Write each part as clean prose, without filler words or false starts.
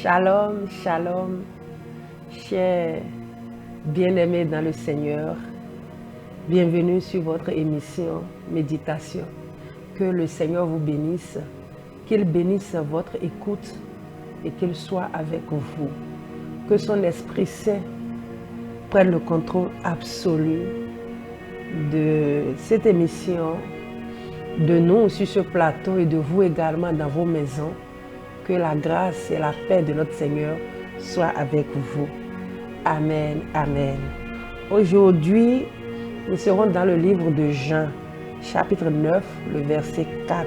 Shalom, shalom, chers bien-aimés dans le Seigneur. Bienvenue sur votre émission Méditation. Que le Seigneur vous bénisse, qu'il bénisse votre écoute et qu'il soit avec vous. Que son Esprit Saint prenne le contrôle absolu de cette émission, de nous sur ce plateau et de vous également dans vos maisons. Que la grâce et la paix de notre Seigneur soient avec vous. Amen, amen. Aujourd'hui, nous serons dans le livre de Jean, chapitre 9, le verset 4.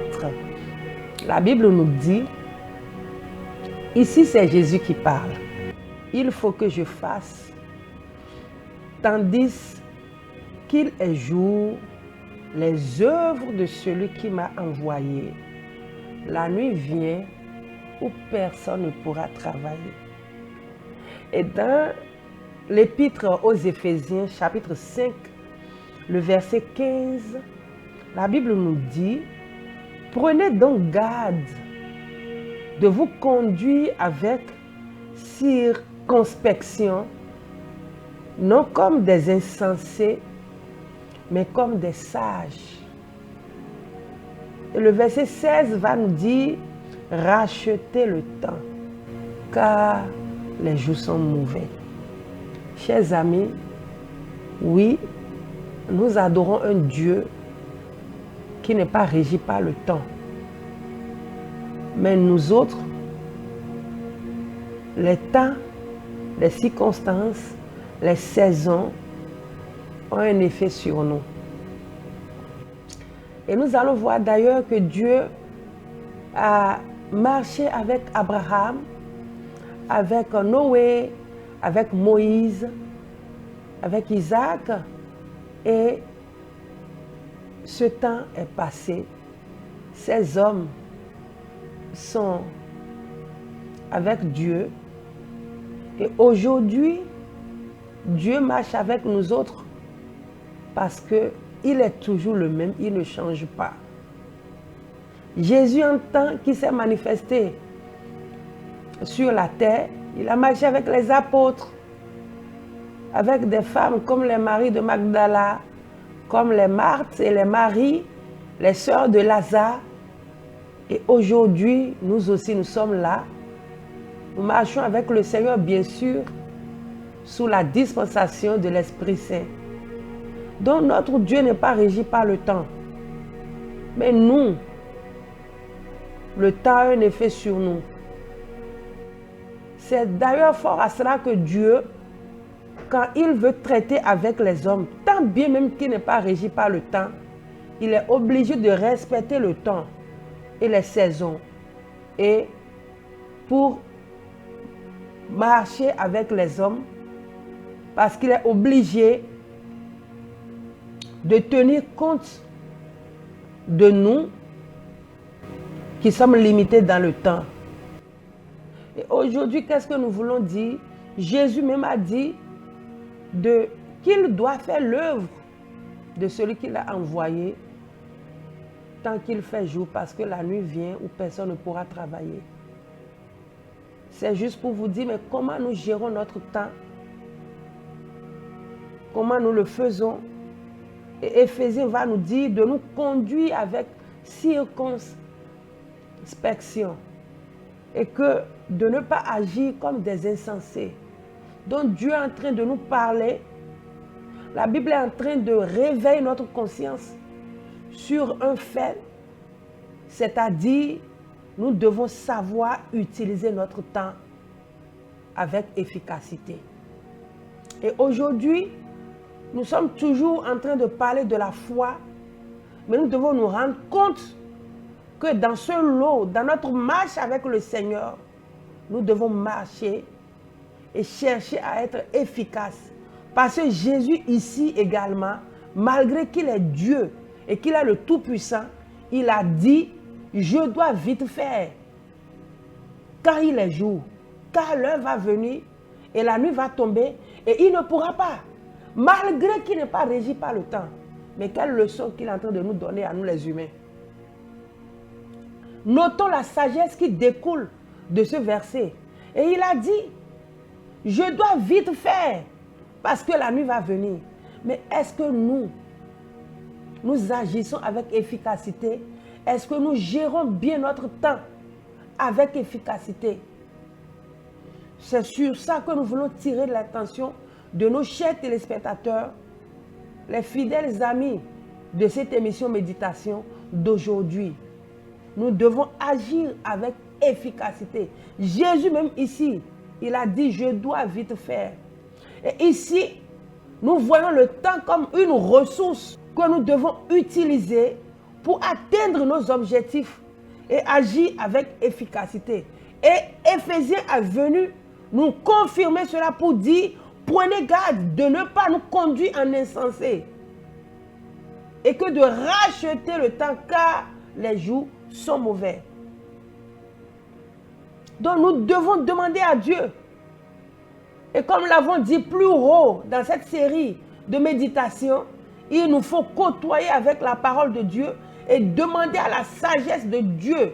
La Bible nous dit, ici c'est Jésus qui parle. Il faut que je fasse, tandis qu'il est jour, les œuvres de celui qui m'a envoyé. La nuit vient où personne ne pourra travailler. Et dans l'épître aux Éphésiens, chapitre 5, le verset 15, la Bible nous dit, prenez donc garde de vous conduire avec circonspection, non comme des insensés, mais comme des sages. Et le verset 16 va nous dire, rachetez le temps, car les jours sont mauvais. Chers amis, oui, nous adorons un Dieu qui n'est pas régi par le temps. Mais nous autres, les temps, les circonstances, les saisons ont un effet sur nous. Et nous allons voir d'ailleurs que Dieu a marché avec Abraham, avec Noé, avec Moïse, avec Isaac, et ce temps est passé. Ces hommes sont avec Dieu, et aujourd'hui, Dieu marche avec nous autres parce qu'il est toujours le même, il ne change pas. Jésus, en temps qui s'est manifesté sur la terre, il a marché avec les apôtres, avec des femmes comme les Maries de Magdala, comme les Marthe et les Marie, les sœurs de Lazare. Et aujourd'hui, nous aussi, nous sommes là. Nous marchons avec le Seigneur, bien sûr, sous la dispensation de l'Esprit Saint. Donc notre Dieu n'est pas régi par le temps. Mais nous, le temps a un effet sur nous. C'est d'ailleurs fort à cela que Dieu, quand il veut traiter avec les hommes, tant bien même qu'il n'est pas régi par le temps, il est obligé de respecter le temps et les saisons. Et pour marcher avec les hommes, parce qu'il est obligé de tenir compte de nous qui sommes limités dans le temps. Et aujourd'hui, qu'est-ce que nous voulons dire? Jésus même a dit qu'il doit faire l'œuvre de celui qui l'a envoyé tant qu'il fait jour, parce que la nuit vient où personne ne pourra travailler. C'est juste pour vous dire, mais comment nous gérons notre temps? Comment nous le faisons? Et Éphésiens va nous dire de nous conduire avec circonspection et que de ne pas agir comme des insensés. Donc Dieu est en train de nous parler. La Bible est en train de réveiller notre conscience sur un fait, c'est-à-dire nous devons savoir utiliser notre temps avec efficacité. Et aujourd'hui, nous sommes toujours en train de parler de la foi, mais nous devons nous rendre compte que dans ce lot, dans notre marche avec le Seigneur, nous devons marcher et chercher à être efficaces. Parce que Jésus ici également, malgré qu'il est Dieu et qu'il est le Tout-Puissant, il a dit, je dois vite faire, car il est jour, car l'heure va venir et la nuit va tomber et il ne pourra pas. Malgré qu'il n'est pas régi par le temps. Mais quelle leçon qu'il est en train de nous donner à nous les humains. Notons la sagesse qui découle de ce verset. Et il a dit, je dois vite faire parce que la nuit va venir. Mais est-ce que nous agissons avec efficacité? Est-ce que nous gérons bien notre temps avec efficacité? C'est sur ça que nous voulons tirer de l'attention de nos chers téléspectateurs, les fidèles amis de cette émission méditation d'aujourd'hui. Nous devons agir avec efficacité. Jésus même ici, il a dit, je dois vite faire. Et ici, nous voyons le temps comme une ressource que nous devons utiliser pour atteindre nos objectifs et agir avec efficacité. Et Éphésiens est venu nous confirmer cela pour dire, prenez garde de ne pas nous conduire en insensé et que de racheter le temps car les jours sont mauvais. Donc nous devons demander à Dieu. Et comme nous l'avons dit plus haut dans cette série de méditation, il nous faut côtoyer avec la parole de Dieu et demander à la sagesse de Dieu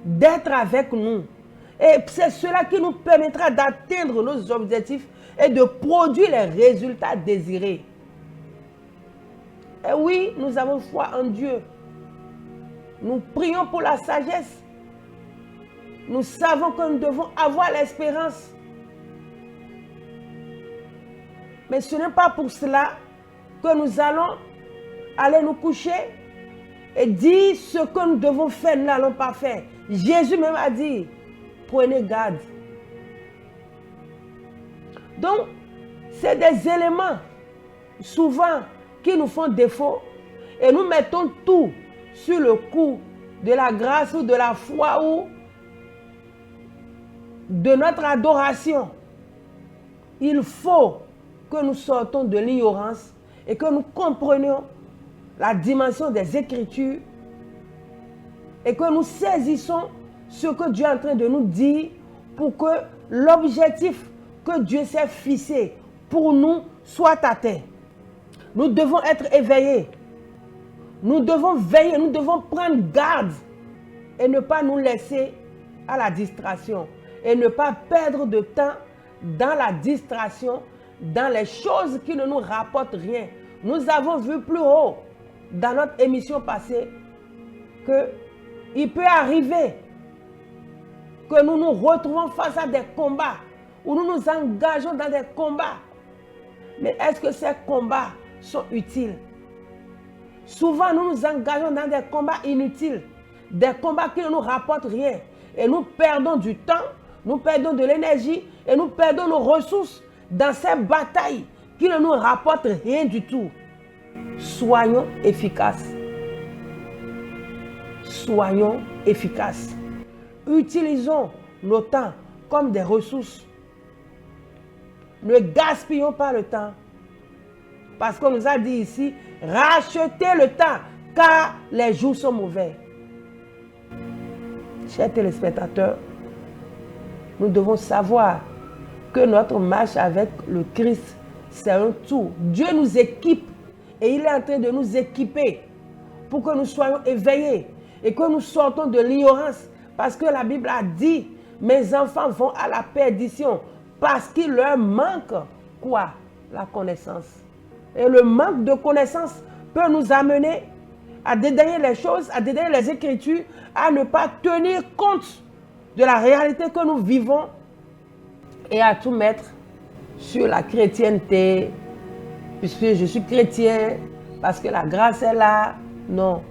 d'être avec nous. Et c'est cela qui nous permettra d'atteindre nos objectifs et de produire les résultats désirés. Et oui, nous avons foi en Dieu. Nous prions pour la sagesse. Nous savons que nous devons avoir l'espérance. Mais ce n'est pas pour cela que nous allons aller nous coucher et dire ce que nous devons faire, nous n'allons pas faire. Jésus même a dit, prenez garde. Donc, c'est des éléments souvent qui nous font défaut et nous mettons tout sur le coup de la grâce ou de la foi ou de notre adoration. Il faut que nous sortons de l'ignorance et que nous comprenions la dimension des Écritures et que nous saisissons ce que Dieu est en train de nous dire pour que l'objectif que Dieu s'est fixé pour nous soit atteint. Nous devons être éveillés. Nous devons veiller, nous devons prendre garde et ne pas nous laisser à la distraction et ne pas perdre de temps dans la distraction, dans les choses qui ne nous rapportent rien. Nous avons vu plus haut dans notre émission passée qu'il peut arriver que nous nous retrouvons face à des combats où nous nous engageons dans des combats. Mais est-ce que ces combats sont utiles? Souvent, nous nous engageons dans des combats inutiles, des combats qui ne nous rapportent rien. Et nous perdons du temps, nous perdons de l'énergie et nous perdons nos ressources dans ces batailles qui ne nous rapportent rien du tout. Soyons efficaces. Soyons efficaces. Utilisons nos temps comme des ressources. Ne gaspillons pas le temps. Parce qu'on nous a dit ici, rachetez le temps, car les jours sont mauvais. Chers téléspectateurs, nous devons savoir que notre marche avec le Christ, c'est un tout. Dieu nous équipe et il est en train de nous équiper pour que nous soyons éveillés et que nous sortons de l'ignorance. Parce que la Bible a dit, mes enfants vont à la perdition parce qu'il leur manque quoi? La connaissance. Et le manque de connaissance peut nous amener à dédaigner les choses, à dédaigner les Écritures, à ne pas tenir compte de la réalité que nous vivons et à tout mettre sur la chrétienté, puisque je suis chrétien, parce que la grâce est là. Non.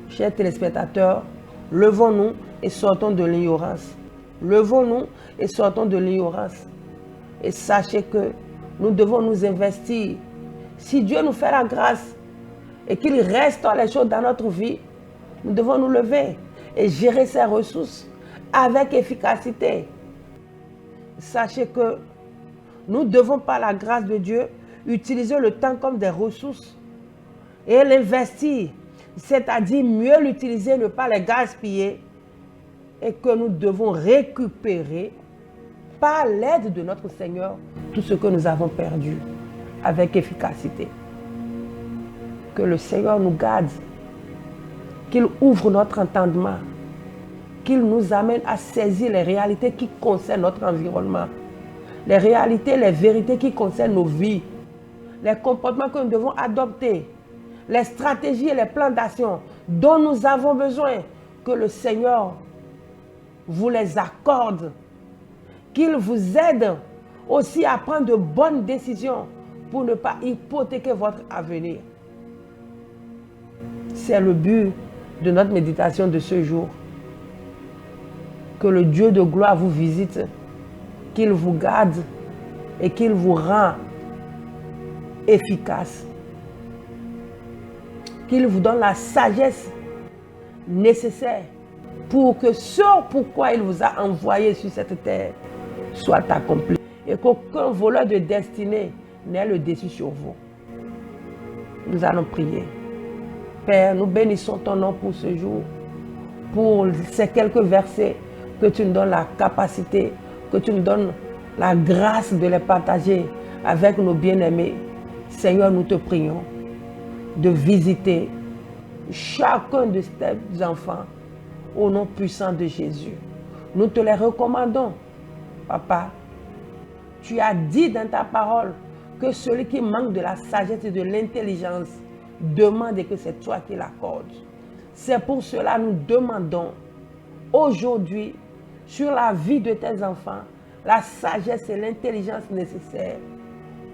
Chers téléspectateurs, levons-nous et sortons de l'ignorance. Levons-nous et sortons de l'ignorance. Et sachez que nous devons nous investir. Si Dieu nous fait la grâce et qu'il reste les choses dans notre vie, nous devons nous lever et gérer ces ressources avec efficacité. Sachez que nous devons, par la grâce de Dieu, utiliser le temps comme des ressources et l'investir, c'est-à-dire mieux l'utiliser, ne pas les gaspiller, et que nous devons récupérer par l'aide de notre Seigneur tout ce que nous avons perdu avec efficacité. Que le Seigneur nous garde, qu'il ouvre notre entendement qu'il nous amène à saisir les réalités qui concernent notre environnement, les réalités, les vérités qui concernent nos vies, les comportements que nous devons adopter, les stratégies et les plans d'action dont nous avons besoin, que le Seigneur vous les accorde, qu'il vous aide aussi à prendre de bonnes décisions pour ne pas hypothéquer votre avenir. C'est le but de notre méditation de ce jour. Que le Dieu de gloire vous visite, qu'il vous garde et qu'il vous rend efficace. Qu'il vous donne la sagesse nécessaire pour que ce pourquoi il vous a envoyé sur cette terre soit accompli. Et qu'aucun voleur de destinée n'ait le dessus sur vous. Nous allons prier. Père, nous bénissons ton nom pour ce jour, pour ces quelques versets, que tu nous donnes la capacité, que tu nous donnes la grâce de les partager avec nos bien-aimés. Seigneur, nous te prions de visiter chacun de tes enfants au nom puissant de Jésus. Nous te les recommandons, Papa. Tu as dit dans ta parole que celui qui manque de la sagesse et de l'intelligence demande et que c'est toi qui l'accordes. C'est pour cela que nous demandons aujourd'hui sur la vie de tes enfants la sagesse et l'intelligence nécessaires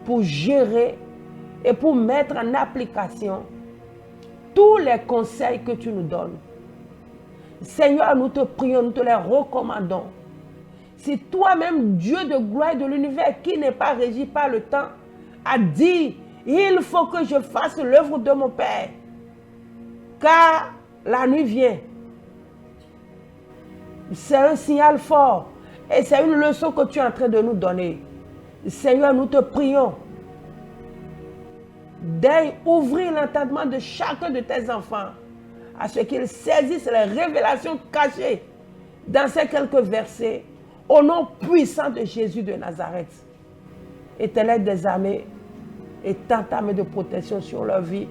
pour gérer et pour mettre en application tous les conseils que tu nous donnes. Seigneur, nous te prions, nous te les recommandons. Si toi-même, Dieu de gloire et de l'univers, qui n'est pas régi par le temps, a dit, il faut que je fasse l'œuvre de mon Père, car la nuit vient. C'est un signal fort et c'est une leçon que tu es en train de nous donner. Seigneur, nous te prions d'ouvrir l'entendement de chacun de tes enfants à ce qu'ils saisissent les révélations cachées dans ces quelques versets au nom puissant de Jésus de Nazareth. Éternel des armées, étends ta main de protection sur leur vie.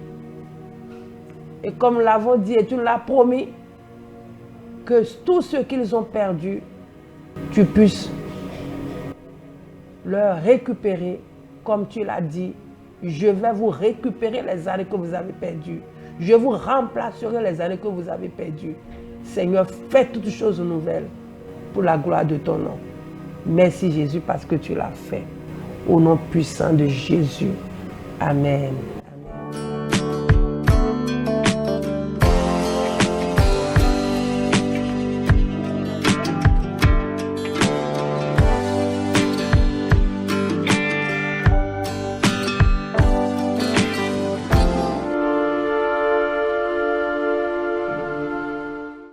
Et comme nous l'avons dit et tu nous l'as promis, que tout ce qu'ils ont perdu, tu puisses leur récupérer, comme tu l'as dit. Je vais vous récupérer les années que vous avez perdues. Je vous remplacerai les années que vous avez perdues. Seigneur, fais toutes choses nouvelles pour la gloire de ton nom. Merci Jésus parce que tu l'as fait. Au nom puissant de Jésus. Amen.